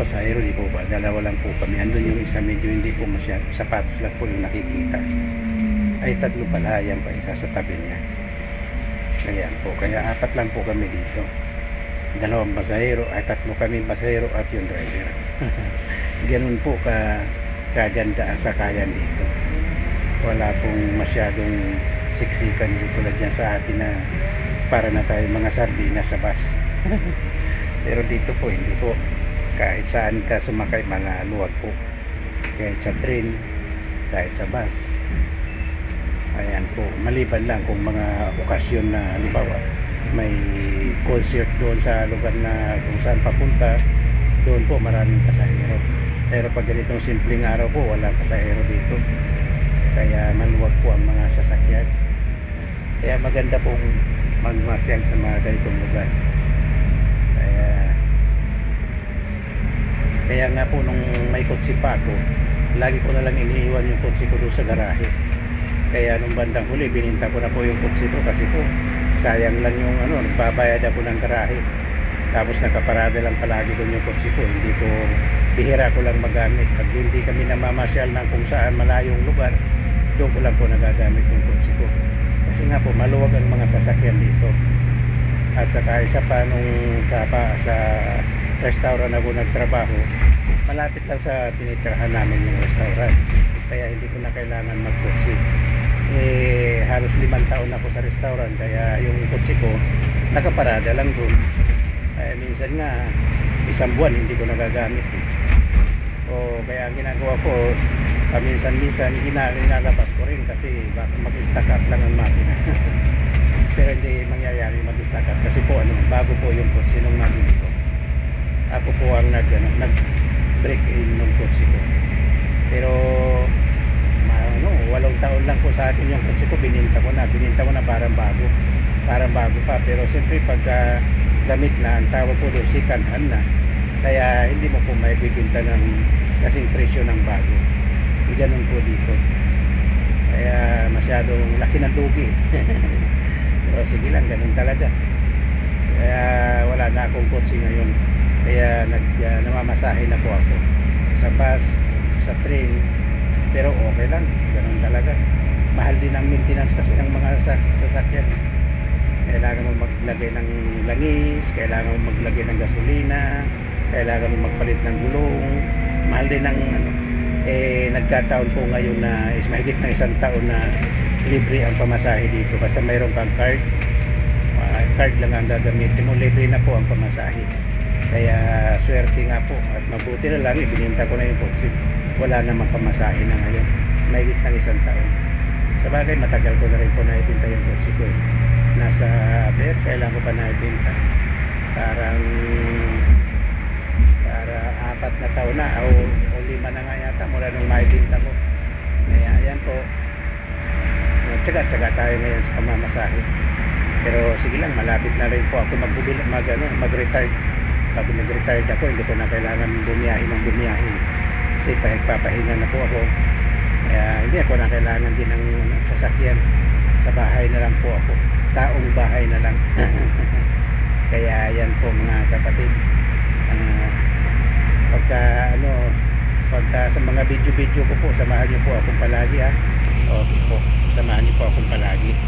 pasahero, di po ba? Dalawa lang po kami. Andun yung isa, medyo hindi po masyado. Sapatos lang po yung nakikita. Ay, tatlo pala. Yan pa, isa sa tabi niya. Ayan po. Kaya apat lang po kami dito. Dalawang pasahero, ay tatlo kami pasahero at yung driver. Ganun po kaganda ang sakayan dito. Wala pong masyadong siksikan dito tulad dyan sa atin na para na tayo mga sardinas sa bus. Pero dito po hindi po, kahit saan ka sumakay malaluwag po, kahit sa train, kahit sa bus. Ayan po, maliban lang kung mga okasyon na halimbawa may concert doon sa lugar na kung saan papunta, doon po maraming pasahero. Pero pag ganitong simpleng araw po, walang pasahero dito, kaya maluwag po ang mga sasakyan. Kaya maganda pong magmasyal sa mga ganitong lugar. Kaya nga po nung may kotse pa ako, lagi ko na lang iniiwan yung kotse ko doon sa garahe. Kaya nung bandang huli, bininta ko na po yung kotse ko kasi po sayang lang yung nagbabayad ako ng garahe. Tapos nakaparada lang palagi doon yung kotse ko. Hindi ko, bihira ko lang magamit. Pag hindi kami namamasyal ng kung saan malayong lugar, doon ko lang po nagagamit yung kotse ko. Kasi nga po maluwag ang mga sasakyan dito. At saka isa pa nung sa restaurant ako nagtrabaho, malapit lang sa tinitirahan namin yung restaurant. Kaya hindi ko na kailangan magkotse. Halos 5 taon ako sa restaurant, kaya yung kotse ko nakaparada lang doon. Kaya minsan nga isang buwan hindi ko nagagamit. Kaya ang ginagawa ko, paminsan-minsan inalabas ko rin kasi baka mag-stack up lang ang makina. Pero hindi mangyayari mag-stack up kasi po bago po yung kotse nung nabili ko. Ako po ang nag-break in ng kotse ko. Pero 8 taon lang po sa akin yung kotse ko, bininta ko na parang bago pa. Pero siyempre pagka gamit na, ang tawag po doon second hand na, kaya hindi mo po maibibinta ng kasing presyo ng bago. Ganun po dito, kaya masyadong laki ng lugi. Pero sige lang, ganun talaga. Kaya wala na akong kotse ngayon, kaya namamasahe na po ako sa bus, sa train. Pero okay lang, ganun talaga. Mahal din ang maintenance kasi ng mga sasakyan. Kailangan mo maglagay ng langis, kailangan mo maglagay ng gasolina, kailangan mo magpalit ng gulong. Mahal din ng nagkataon po ngayon na mahigit na 1 taon na libre ang pamasahe dito. Basta mayroon kang card, card lang ang gagamitin mo, libre na po ang pamasahe. Kaya swerte nga po, at mabuti na lang ibininta ko na yung kotse. Wala namang pamasahe na ngayon, mahigit ng 1 taon. Sa bagay, matagal ko na rin po naibinta yung kotse ko nasa kailan ko pa naibinta, para 4 na taon na o 5 na nga yata mula nung maibinta ko. Kaya ayan po, tsaga-tsaga tayo ngayon sa pamamasahe. Pero sige lang, malapit na rin po ako mag-retire. Pag nag-retired ako, hindi ko na kailangan bumiyahin ng bumiyahin kasi papahinga na po ako. Kaya hindi ako na kailangan din ng sasakyan. Sa bahay na lang po ako, taong bahay na lang. Kaya yan po mga kapatid, pagka sa mga video ko po, samahan niyo po akong palagi. Okay po, samahan niyo po akong palagi.